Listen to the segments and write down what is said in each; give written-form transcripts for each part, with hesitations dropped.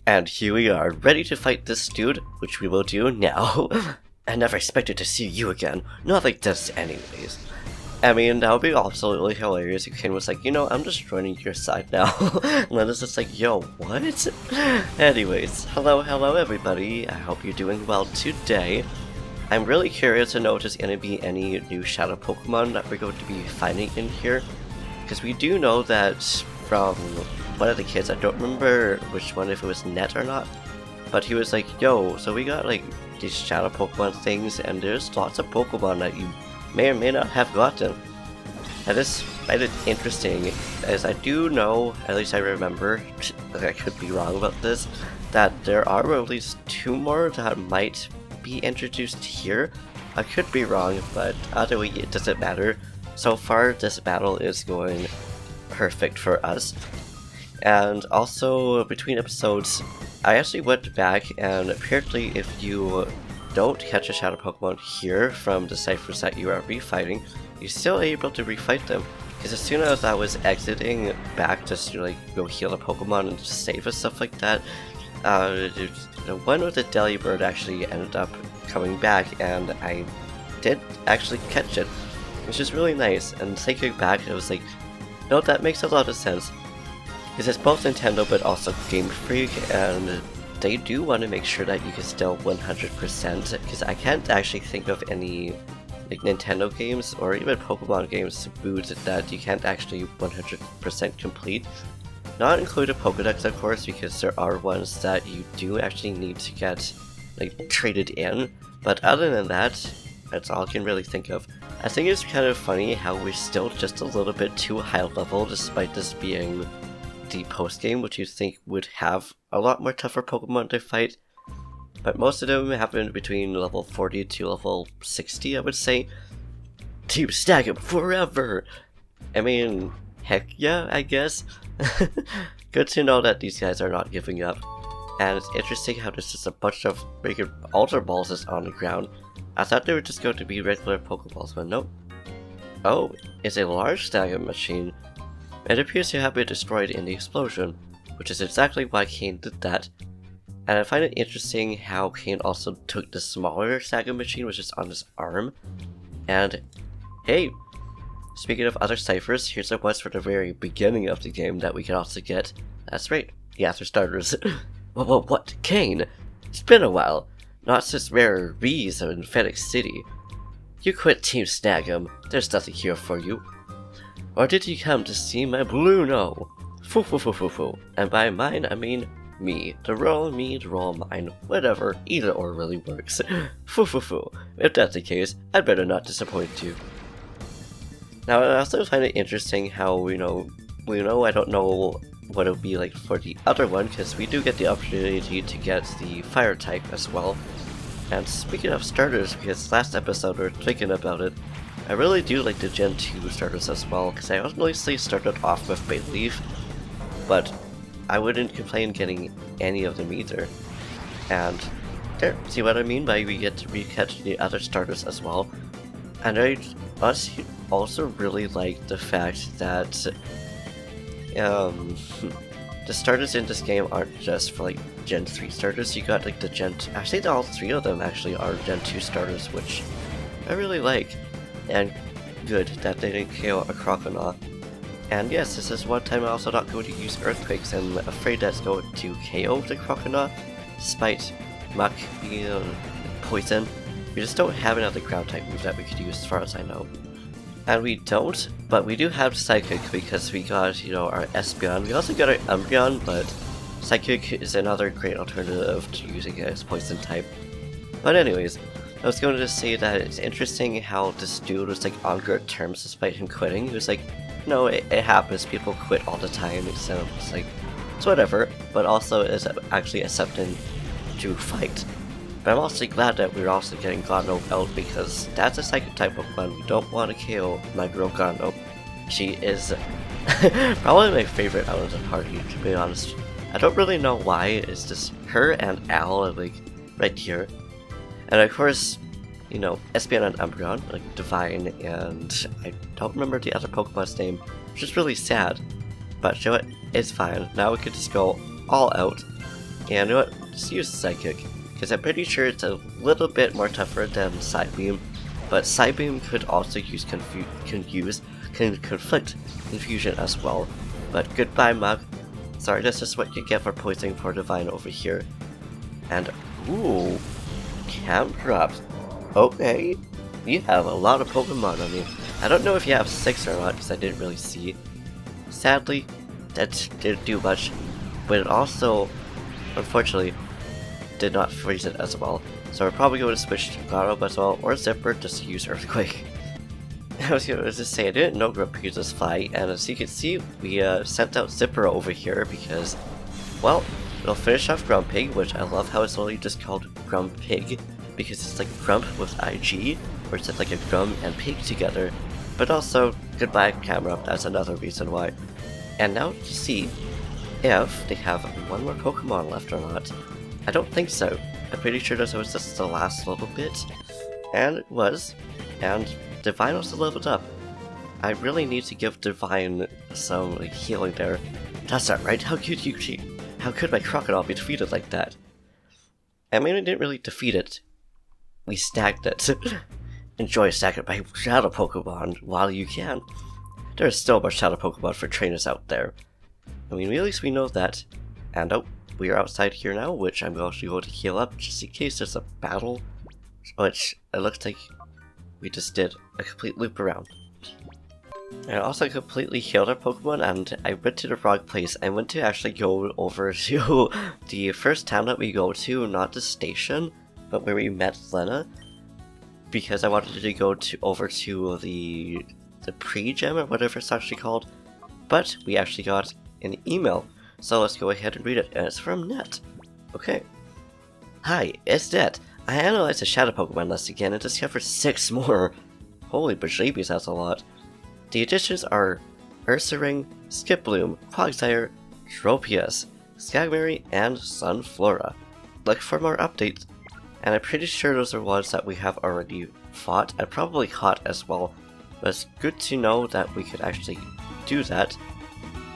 And here we are, ready to fight this dude, which we will do now. I never expected to see you again. Not like this anyways. I mean, that would be absolutely hilarious if Caine was like, you know, I'm just joining your side now. And Lena's just like, yo, what? Anyways, hello everybody. I hope you're doing well today. I'm really curious to know if there's going to be any new shadow Pokemon that we're going to be finding in here. Because we do know that from one of the kids, I don't remember which one, if it was Net or not, but he was like, yo, so we got like these shadow Pokemon things, and there's lots of Pokemon that you may or may not have gotten. And this made it interesting, as I do know, at least I remember, I could be wrong about this, that there are at least 2 more that might be introduced here. I could be wrong, but either way, it doesn't matter. So far, this battle is going perfect for us. And also, between episodes, I actually went back, and apparently if you don't catch a shadow Pokemon here from the ciphers that you are refighting, you're still able to refight them. Because as soon as I was exiting back just to like go heal a Pokemon and save and stuff like that, the one with the Delibird actually ended up coming back, and I did actually catch it, which is really nice. And thinking back, it was like, no, that makes a lot of sense. Because it's both Nintendo but also Game Freak, and they do want to make sure that you can still 100%, because I can't actually think of any like Nintendo games or even Pokemon games to boot that you can't actually 100% complete. Not included Pokedex, of course, because there are ones that you do actually need to get like traded in, but other than that, that's all I can really think of. I think it's kind of funny how we're still just a little bit too high level despite this being the post-game, which you think would have a lot more tougher Pokemon to fight, but most of them happen between level 40 to level 60, I would say. Team Snagem forever! I mean, heck yeah, I guess. Good to know that these guys are not giving up. And it's interesting how there's just a bunch of freaking Ultra Balls is on the ground. I thought they were just going to be regular Pokeballs, but nope. Oh, it's a large Snagem machine. It appears to have been destroyed in the explosion, which is exactly why Caine did that. And I find it interesting how Caine also took the smaller Snagem machine, which is on his arm. And hey, speaking of other ciphers, here's the ones for the very beginning of the game that we can also get. That's right, yeah, for starters. What? Caine? It's been a while. Not since Rare Rees in Phoenix City. You quit Team Snagem. There's nothing here for you. Or did you come to see my Bluno? Foo. And by mine, I mean me. The roll mine. Whatever, either or really works. Foo. If that's the case, I'd better not disappoint you. Now, I also find it interesting how, I don't know what it would be like for the other one, because we do get the opportunity to get the fire type as well. And speaking of starters, because last episode we were thinking about it, I really do like the Gen 2 starters as well, because I honestly started off with Bayleaf, but I wouldn't complain getting any of them either. And there, see what I mean by we get to recatch the other starters as well. And I honestly also really like the fact that the starters in this game aren't just for like Gen 3 starters. You got like the actually all 3 of them actually are Gen 2 starters, which I really like. And good that they didn't KO a Croconaw. And yes, this is one time I'm also not going to use Earthquakes, and I'm afraid that's going to KO the Croconaw, despite Muck being poison. We just don't have another ground type move that we could use as far as I know. And we don't, but we do have Psychic because we got, our Espeon. We also got our Umbreon, but Psychic is another great alternative to using it as poison type. But anyways, I was going to say that it's interesting how this dude was like on good terms despite him quitting. He was like, no, it happens, people quit all the time, so it's like, it's whatever, but also is actually accepting to fight. But I'm also glad that we're also getting Gano out, because that's a psychic type Pokemon. We don't want to KO my girl Gano. She is probably my favorite out of the party, to be honest. I don't really know why, it's just her and Al, like, right here. And of course, Espeon and Umbreon, like Divine, and I don't remember the other Pokemon's name, which is really sad. But you know what, it's fine. Now we can just go all out. Yeah, you know what? Just use Psychic, because I'm pretty sure it's a little bit more tougher than Psybeam, but Psybeam could also use Conflict Confusion as well. But goodbye, Mug. Sorry, that's just what you get for poisoning for Divine over here. And, ooh, Camp Drops. Okay, you have a lot of Pokemon on you. I don't know if you have 6 or not, because I didn't really see. Sadly, that didn't do much, but it also, unfortunately, did not freeze it as well. So we're probably going to switch to Garo as well, or Zipper, just to use Earthquake. I was going to just say, I didn't know Grump uses Fly, and as you can see, we sent out Zipper over here because, well, it'll finish off Grumpig, which I love how it's only just called Grumpig, because it's like Grump with IG, or it's like a Grum and Pig together. But also, goodbye Camera, that's another reason why. And now to see if they have one more Pokemon left or not. I don't think so. I'm pretty sure this was just the last little bit. And it was. And Divine also leveled up. I really need to give Divine some healing there. That's not right, how could my Crocodile be defeated like that? I mean, we didn't really defeat it. We stacked it. Enjoy stacking by Shadow Pokemon while you can. There is still more Shadow Pokemon for trainers out there. I mean, at least we know that. And oh, we are outside here now, which I'm actually going to heal up just in case there's a battle. Which it looks like we just did a complete loop around. I also completely healed our Pokemon, and I went to the wrong place. I went to actually go over to the first town that we go to, not the station, but where we met Lena, because I wanted to go over to the pre-gem or whatever it's actually called. But we actually got an email, so let's go ahead and read it, and it's from Net. Okay. Hi, it's Net. I analyzed the Shadow Pokemon list again and discovered 6 more. Holy bejeebies, that's a lot. The additions are Ursaring, Skiploom, Quagsire, Tropius, Skagberry, and Sunflora. Look for more updates, and I'm pretty sure those are ones that we have already fought, and probably caught as well, but it's good to know that we could actually do that.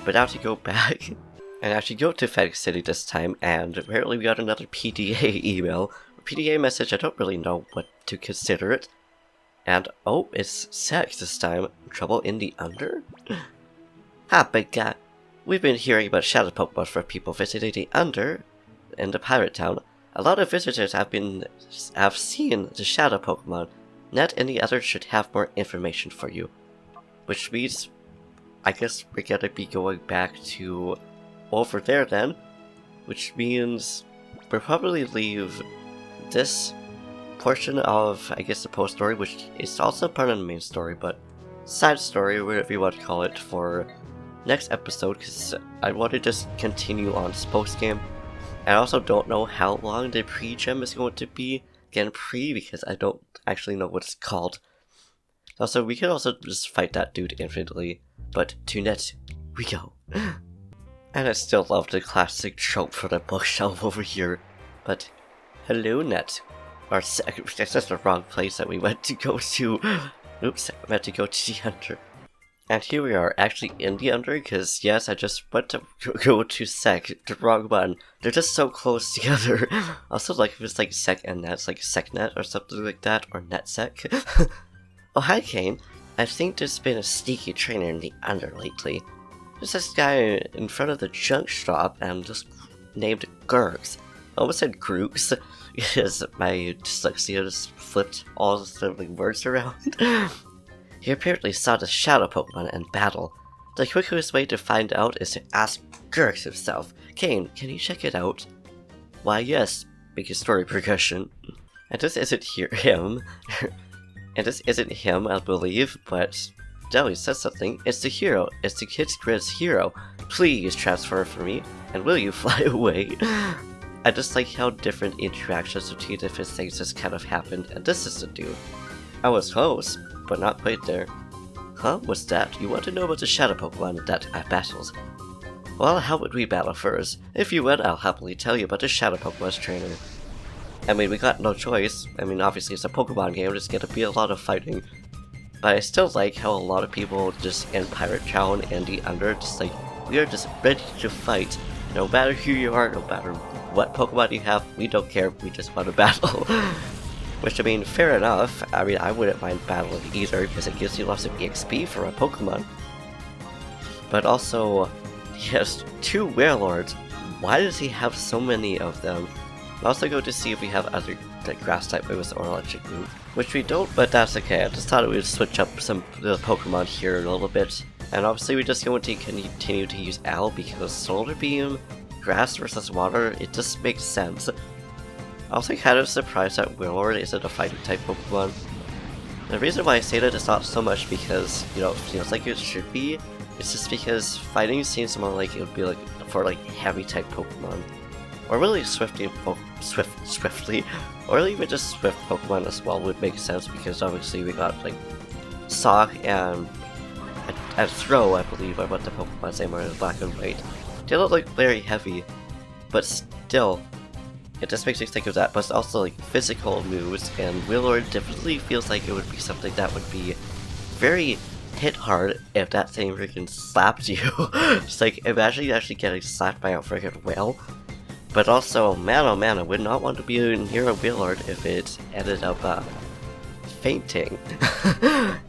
But now to go back, and actually go to FedEx City this time, and apparently we got another PDA email. PDA message, I don't really know what to consider it. And oh, it's sex this time. Trouble in the Under? Ha, big guy. We've been hearing about Shadow Pokemon for people visiting the Under in the pirate town. A lot of visitors have seen the Shadow Pokemon. Net and the others should have more information for you. Which means, I guess we're gonna be going back to over there then. Which means we'll probably leave this portion of, I guess, the post story, which is also part of the main story, but side story, whatever you want to call it, for next episode, because I want to just continue on this post game. I also don't know how long the pre-gem is going to be. Again, pre, because I don't actually know what it's called. Also, we can also just fight that dude infinitely, but to Net we go. And I still love the classic trope for the bookshelf over here, but hello, Net. Or that's just the wrong place that we went to go to. Oops, I meant to go to the Under. And here we are, actually in the Under, because yes, I just went to go to Sec, the wrong one. They're just so close together. Also, like, if it's like Sec and Net, it's like SecNet or something like that, or NetSec. Oh, hi, Caine. I think there's been a sneaky trainer in the Under lately. There's this guy in front of the junk shop, and just named Gurks. I almost said Grooks, because my dyslexia just flipped all the words around. He apparently saw the Shadow Pokemon in battle. The quickest way to find out is to ask Gurks himself. Caine, can you check it out? Why yes, because story progression. And this isn't him. And this isn't him, I believe, but Deli says something. It's the hero. It's the Kids Grid's hero. Please transfer for me, and will you fly away? I just like how different interactions between different things just kind of happened, and this is the dude. I was close, but not quite there. Huh? What's that? You want to know about the Shadow Pokemon that I battled? Well, how would we battle first? If you would, I'll happily tell you about the Shadow Pokemon's trainer. I mean, we got no choice. I mean, obviously it's a Pokemon game, there's gonna be a lot of fighting. But I still like how a lot of people just in Pirate Town and the Under, just like, we are just ready to fight. No matter who you are, no matter what Pokemon you have, we don't care, we just want to battle. Which, I mean, fair enough. I mean, I wouldn't mind battling either, because it gives you lots of EXP for a Pokemon. But also, he has 2 Warlords. Why does he have so many of them? I'll also go to see if we have other grass-type moves or electric moves, which we don't, but that's okay. I just thought we would switch up some of the Pokemon here a little bit. And obviously we're just going to continue to use Owl because Solar Beam, Grass versus Water, it just makes sense. I'm also kind of surprised that Warlord isn't a fighting type Pokemon. The reason why I say that is not so much because, you know, it feels like it should be, it's just because fighting seems more like it would be like for like heavy type Pokemon. Or really swiftly, or even just swift Pokemon as well would make sense because obviously we got like Sock and Throw, I believe, are what the Pokemon's name are in black and white. They don't look very heavy, but still, it just makes me think of that. But it's also like physical moves, and Warlord definitely feels like it would be something that would be very hit hard if that thing freaking slapped you. It's like, imagine you actually getting slapped by a freaking whale. But also, man oh man, I would not want to be near a Warlord if it ended up fainting.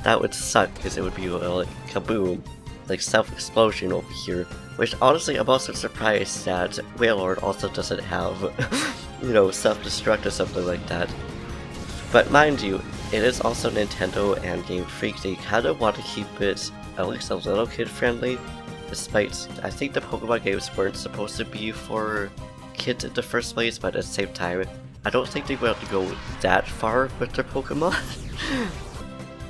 That would suck, because it would be like kaboom, like self-explosion over here. Which honestly, I'm also surprised that Warlord also doesn't have, you know, self-destruct or something like that. But mind you, it is also Nintendo and Game Freak. They kind of want to keep it at least a little kid-friendly, despite I think the Pokemon games weren't supposed to be for kids in the first place, but at the same time, I don't think they were able to go that far with their Pokemon.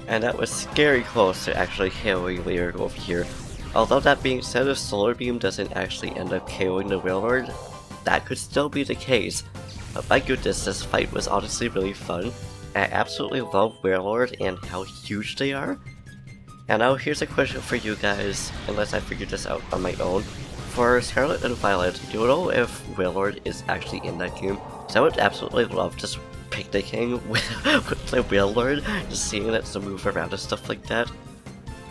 And that was scary close to actually KOing later over here. Although that being said, if Solar Beam doesn't actually end up KOing the Warlord, that could still be the case. But my goodness, this fight was honestly really fun. I absolutely love Warlord and how huge they are. And now here's a question for you guys, unless I figured this out on my own. For Scarlet and Violet, do you know if Warlord is actually in that game? So I would absolutely love just picnicking with the Warlord, just seeing it to move around and stuff like that.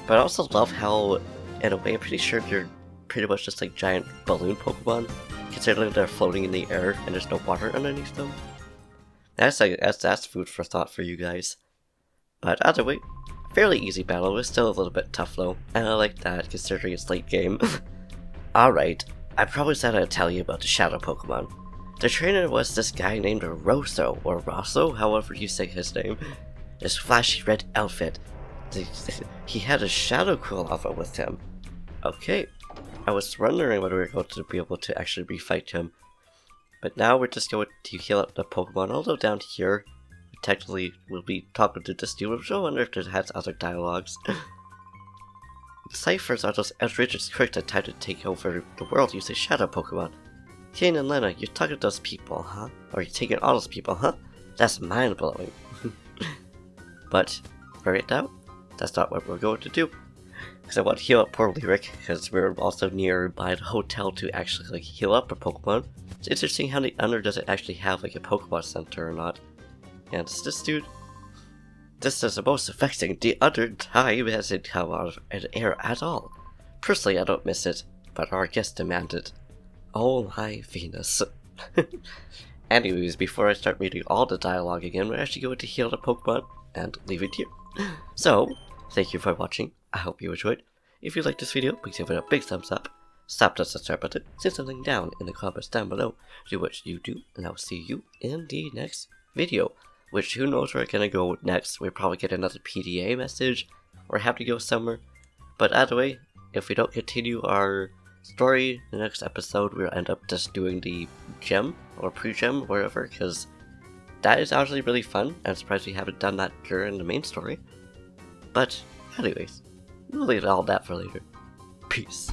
But I also love how, in a way, I'm pretty sure they're pretty much just like giant balloon Pokemon, considering they're floating in the air and there's no water underneath them. That's food for thought for you guys. But either way, fairly easy battle. It's still a little bit tough though, and I like that considering it's late game. Alright, I promised that I'd tell you about the Shadow Pokemon. The trainer was this guy named Rosso, or Rosso, however you say his name. This flashy red outfit. He had a Shadow Quilava with him. Okay, I was wondering whether we were going to be able to actually refight him. But now we're just going to heal up the Pokemon, although down here, technically we'll be talking to this dude, so I wonder if it has other dialogues. Ciphers are those outrageous quirks that try to take over the world using Shadow Pokemon. Caine and Lena, you're talking to those people, huh? Or you're taking all those people, huh? That's mind-blowing. But, right now, that's not what we're going to do. Because I want to heal up poor Lyric, because we're also nearby the hotel to actually like heal up our Pokemon. It's interesting how the Under doesn't actually have like a Pokemon Center or not. And it's this dude. This is the most affecting. The other time hasn't come out of air at all. Personally, I don't miss it, but our guest demanded. Oh my Venus. Anyways, before I start reading all the dialogue again, we're actually going to heal the Pokemon and leave it here. So, thank you for watching. I hope you enjoyed. If you liked this video, please give it a big thumbs up. Slap the subscribe button, send something down in the comments down below. Do what you do, and I'll see you in the next video. Which, who knows where we're gonna go next. We'll probably get another PDA message, or have to go somewhere. But either way, if we don't continue our story, the next episode we'll end up just doing the gem, or pre-gem, wherever, because that is actually really fun. I'm surprised we haven't done that during the main story. But, anyways, we'll leave all that for later. Peace.